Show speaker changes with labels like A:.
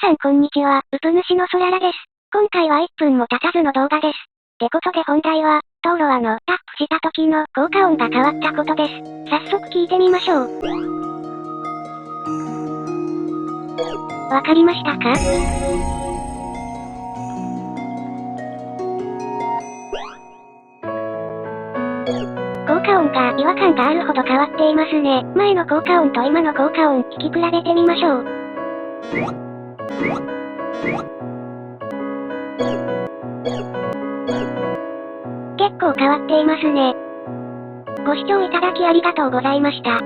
A: 皆さんこんにちは、うぷ主のそららです。今回は1分も経たずの動画です。ってことで本題は、道路タップした時の効果音が変わったことです。早速聞いてみましょう。わかりましたか？効果音が違和感があるほど変わっていますね。前の効果音と今の効果音、聞き比べてみましょう。結構変わっていますね。ご視聴いただきありがとうございました。